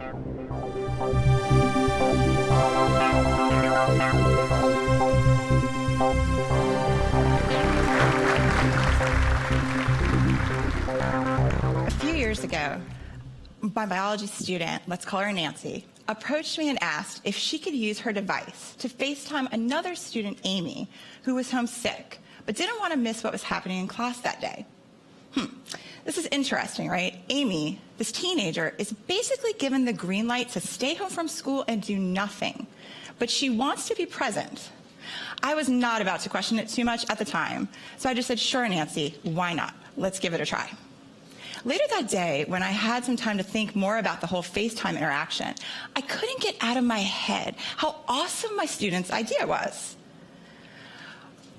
A few years ago, my biology student, let's call her Nancy, approached me and asked if she could use her device to FaceTime another student, Amy, who was homesick, but didn't want to miss what was happening in class that day. This is interesting, right? Amy, this teenager, is basically given the green light to stay home from school and do nothing, but she wants to be present. I was not about to question it too much at the time, so I just said, sure, Nancy, why not? Let's give it a try. Later that day, when I had some time to think more about the whole FaceTime interaction, I couldn't get out of my head how awesome my student's idea was.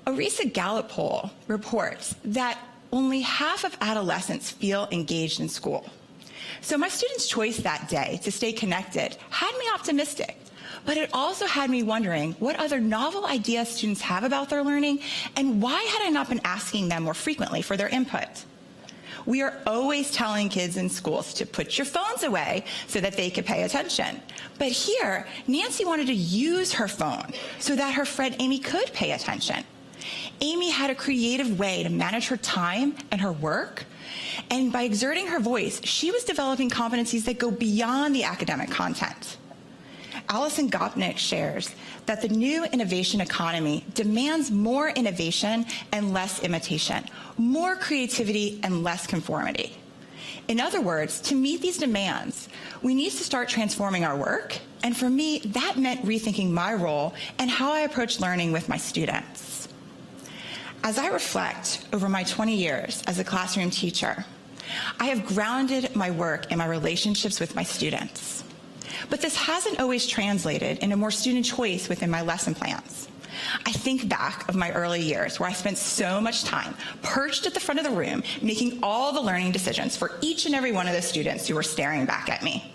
A recent Gallup poll reports that only half of adolescents feel engaged in school. So my student's choice that day to stay connected had me optimistic, but it also had me wondering what other novel ideas students have about their learning and why had I not been asking them more frequently for their input. We are always telling kids in schools to put your phones away so that they could pay attention. But here, Nancy wanted to use her phone so that her friend Amy could pay attention. Amy had a creative way to manage her time and her work, and by exerting her voice, she was developing competencies that go beyond the academic content. Alison Gopnik shares that the new innovation economy demands more innovation and less imitation, more creativity and less conformity. In other words, to meet these demands, we need to start transforming our work, and for me, that meant rethinking my role and how I approach learning with my students. As I reflect over my 20 years as a classroom teacher, I have grounded my work in my relationships with my students. But this hasn't always translated into more student choice within my lesson plans. I think back of my early years where I spent so much time perched at the front of the room making all the learning decisions for each and every one of the students who were staring back at me.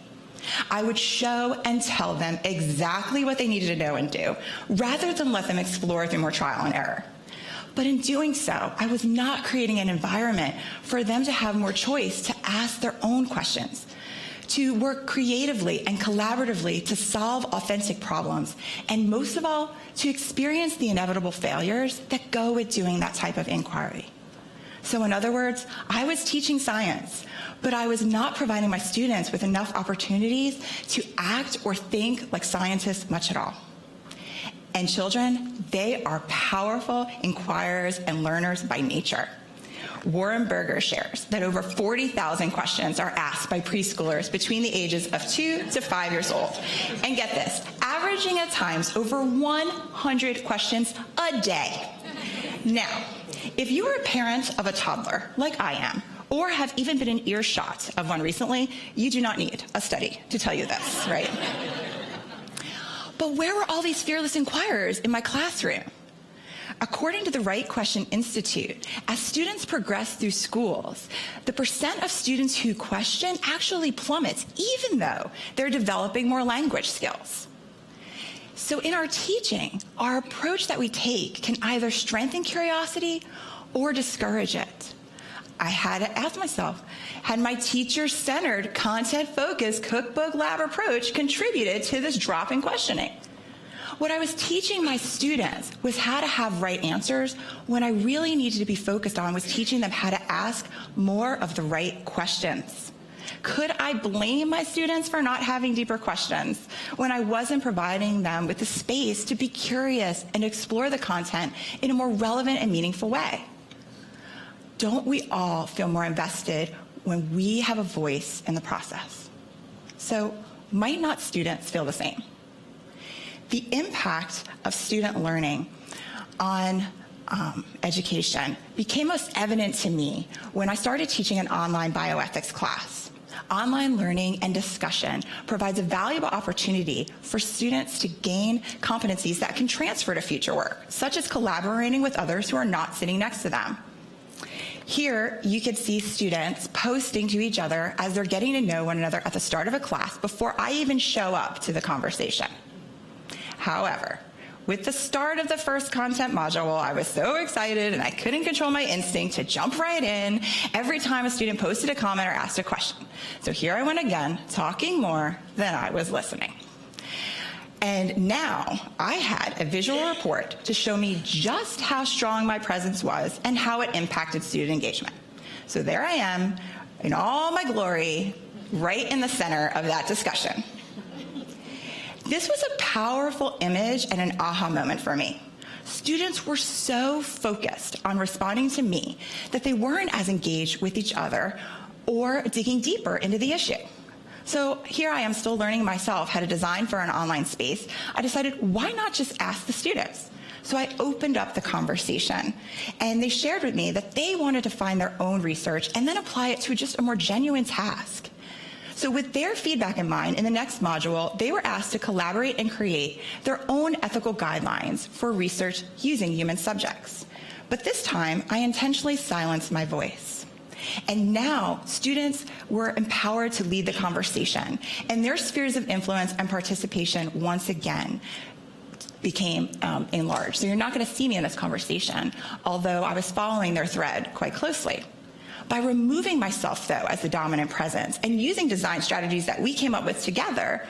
I would show and tell them exactly what they needed to know and do, rather than let them explore through more trial and error. But in doing so, I was not creating an environment for them to have more choice to ask their own questions, to work creatively and collaboratively to solve authentic problems, and most of all, to experience the inevitable failures that go with doing that type of inquiry. So in other words, I was teaching science, but I was not providing my students with enough opportunities to act or think like scientists much at all. And children, they are powerful inquirers and learners by nature. Warren Berger shares that over 40,000 questions are asked by preschoolers between the ages of 2 to 5 years old. And get this, averaging at times over 100 questions a day. Now, if you are a parent of a toddler, like I am, or have even been in earshot of one recently, you do not need a study to tell you this, right? But where were all these fearless inquirers in my classroom? According to the Right Question Institute, as students progress through schools, the percent of students who question actually plummets, even though they're developing more language skills. So in our teaching, our approach that we take can either strengthen curiosity or discourage it. I had to ask myself, had my teacher-centered, content-focused cookbook lab approach contributed to this drop in questioning? What I was teaching my students was how to have right answers when I really needed to be focused on was teaching them how to ask more of the right questions. Could I blame my students for not having deeper questions when I wasn't providing them with the space to be curious and explore the content in a more relevant and meaningful way? Don't we all feel more invested when we have a voice in the process? So might not students feel the same? The impact of student learning on education became most evident to me when I started teaching an online bioethics class. Online learning and discussion provides a valuable opportunity for students to gain competencies that can transfer to future work, such as collaborating with others who are not sitting next to them. Here, you could see students posting to each other as they're getting to know one another at the start of a class before I even show up to the conversation. However, With the start of the first content module, I was so excited and I couldn't control my instinct to jump right in every time a student posted a comment or asked a question. So here I went again, talking more than I was listening. And now I had a visual report to show me just how strong my presence was and how it impacted student engagement. So there I am in all my glory, right in the center of that discussion. This was a powerful image and an aha moment for me. Students were so focused on responding to me that they weren't as engaged with each other or digging deeper into the issue. So here I am still learning myself how to design for an online space. I decided, why not just ask the students? So I opened up the conversation, and they shared with me that they wanted to find their own research and then apply it to just a more genuine task. So with their feedback in mind, in the next module, they were asked to collaborate and create their own ethical guidelines for research using human subjects. But this time, I intentionally silenced my voice. And now students were empowered to lead the conversation, and their spheres of influence and participation once again became enlarged. So you're not going to see me in this conversation, although I was following their thread quite closely. By removing myself, though, as the dominant presence and using design strategies that we came up with together,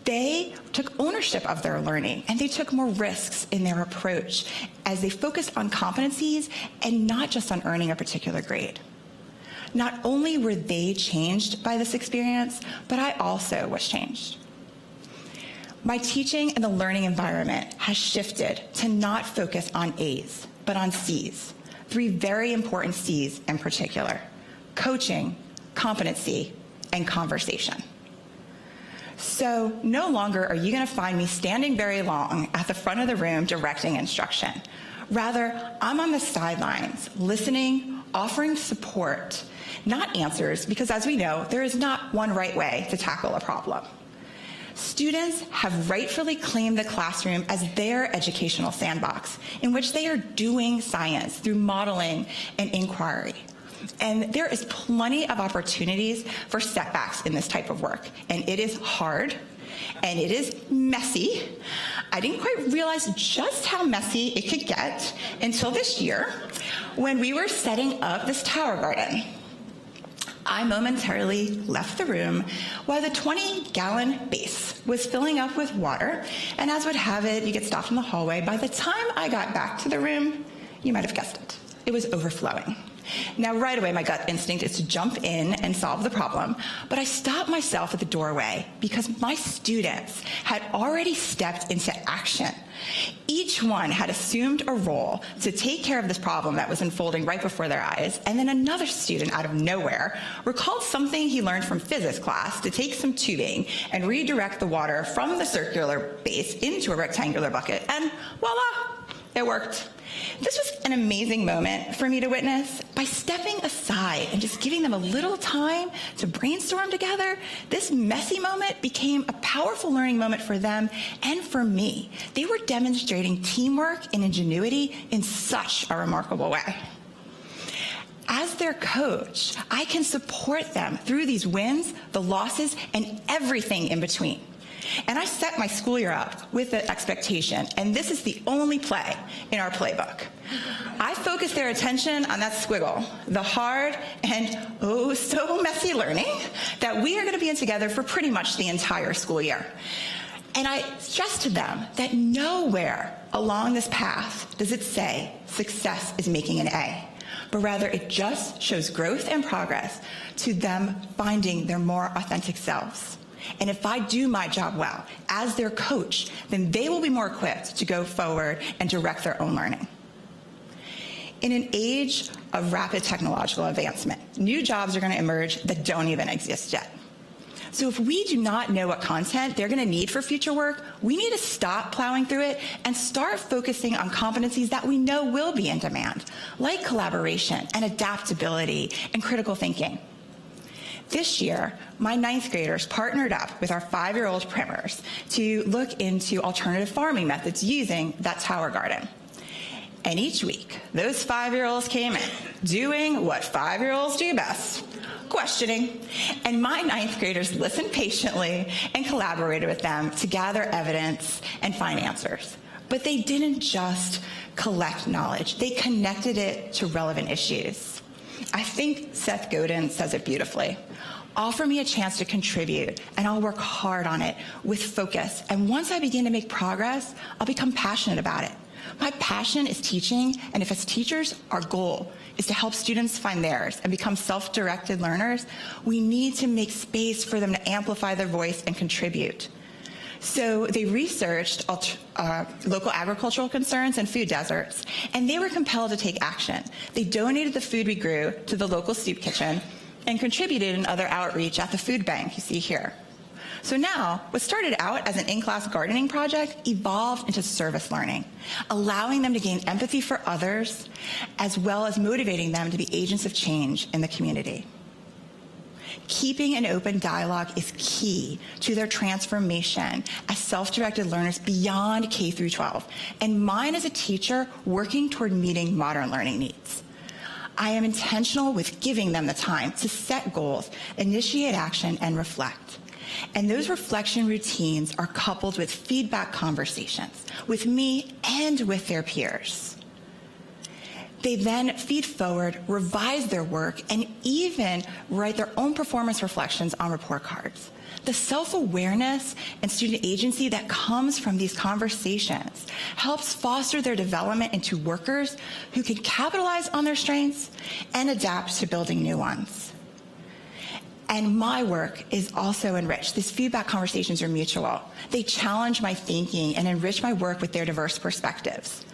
they took ownership of their learning and they took more risks in their approach as they focused on competencies and not just on earning a particular grade. Not only were they changed by this experience, but I also was changed. My teaching and the learning environment has shifted to not focus on A's, but on C's. 3 very important C's in particular: coaching, competency, and conversation. So no longer are you going to find me standing very long at the front of the room directing instruction. Rather, I'm on the sidelines, listening, offering support, not answers, because as we know, there is not one right way to tackle a problem. Students have rightfully claimed the classroom as their educational sandbox, in which they are doing science through modeling and inquiry. And there is plenty of opportunities for setbacks in this type of work, and it is hard, and it is messy. I didn't quite realize just how messy it could get until this year when we were setting up this tower garden. I momentarily left the room while the 20-gallon base was filling up with water, and as would have it, you get stopped in the hallway. By the time I got back to the room, you might have guessed it, it was overflowing. Now, right away, my gut instinct is to jump in and solve the problem, but I stopped myself at the doorway because my students had already stepped into action. Each one had assumed a role to take care of this problem that was unfolding right before their eyes, and then another student out of nowhere recalled something he learned from physics class to take some tubing and redirect the water from the circular base into a rectangular bucket, and voila, it worked. This was an amazing moment for me to witness. By stepping aside and just giving them a little time to brainstorm together, this messy moment became a powerful learning moment for them and for me. They were demonstrating teamwork and ingenuity in such a remarkable way. As their coach, I can support them through these wins, the losses, and everything in between. And I set my school year up with the expectation, and this is the only play in our playbook. I focus their attention on that squiggle, the hard and oh so messy learning that we are going to be in together for pretty much the entire school year. And I stress to them that nowhere along this path does it say success is making an A, but rather it just shows growth and progress to them finding their more authentic selves. And if I do my job well as their coach, then they will be more equipped to go forward and direct their own learning. In an age of rapid technological advancement, new jobs are going to emerge that don't even exist yet. So if we do not know what content they're going to need for future work, we need to stop plowing through it and start focusing on competencies that we know will be in demand, like collaboration and adaptability and critical thinking. This year, my 9th graders partnered up with our 5-year-old primers to look into alternative farming methods using that tower garden. And each week, those 5-year-olds came in doing what 5-year-olds do best, questioning. And my 9th graders listened patiently and collaborated with them to gather evidence and find answers. But they didn't just collect knowledge. They connected it to relevant issues. I think Seth Godin says it beautifully. Offer me a chance to contribute, and I'll work hard on it with focus. And once I begin to make progress, I'll become passionate about it. My passion is teaching, and if as teachers, our goal is to help students find theirs and become self-directed learners, we need to make space for them to amplify their voice and contribute. So they researched local agricultural concerns and food deserts, and they were compelled to take action. They donated the food we grew to the local soup kitchen and contributed in other outreach at the food bank you see here. So now, what started out as an in-class gardening project evolved into service learning, allowing them to gain empathy for others, as well as motivating them to be agents of change in the community. Keeping an open dialogue is key to their transformation as self-directed learners beyond K through 12, and mine as a teacher working toward meeting modern learning needs. I am intentional with giving them the time to set goals, initiate action, and reflect. And those reflection routines are coupled with feedback conversations with me and with their peers. They then feed forward, revise their work, and even write their own performance reflections on report cards. The self-awareness and student agency that comes from these conversations helps foster their development into workers who can capitalize on their strengths and adapt to building new ones. And my work is also enriched. These feedback conversations are mutual. They challenge my thinking and enrich my work with their diverse perspectives.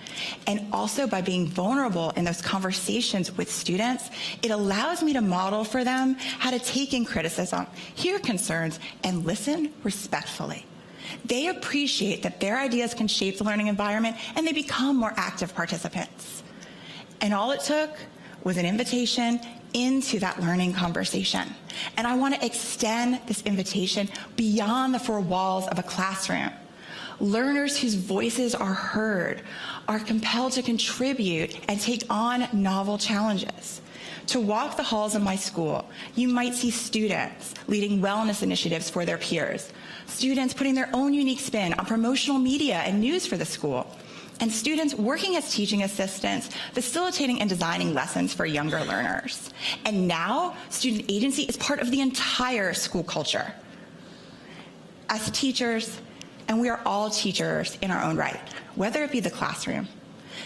And also by being vulnerable in those conversations with students, it allows me to model for them how to take in criticism, hear concerns, and listen respectfully. They appreciate that their ideas can shape the learning environment, and they become more active participants. And all it took was an invitation into that learning conversation. And I want to extend this invitation beyond the four walls of a classroom. Learners whose voices are heard are compelled to contribute and take on novel challenges. To walk the halls of my school, you might see students leading wellness initiatives for their peers, students putting their own unique spin on promotional media and news for the school, and students working as teaching assistants, facilitating and designing lessons for younger learners. And now, student agency is part of the entire school culture. As teachers, and we are all teachers in our own right, whether it be the classroom,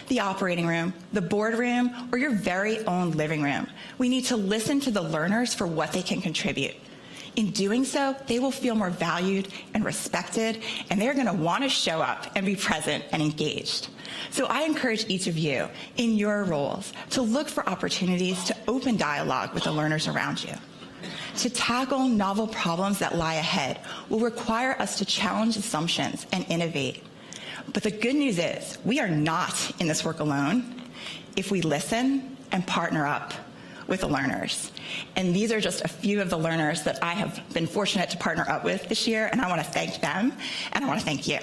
the operating room, the boardroom, or your very own living room, we need to listen to the learners for what they can contribute. In doing so, they will feel more valued and respected, and they're going to want to show up and be present and engaged. So I encourage each of you in your roles to look for opportunities to open dialogue with the learners around you. To tackle novel problems that lie ahead will require us to challenge assumptions and innovate. But the good news is we are not in this work alone if we listen and partner up with the learners. And these are just a few of the learners that I have been fortunate to partner up with this year, and I want to thank them, and I want to thank you.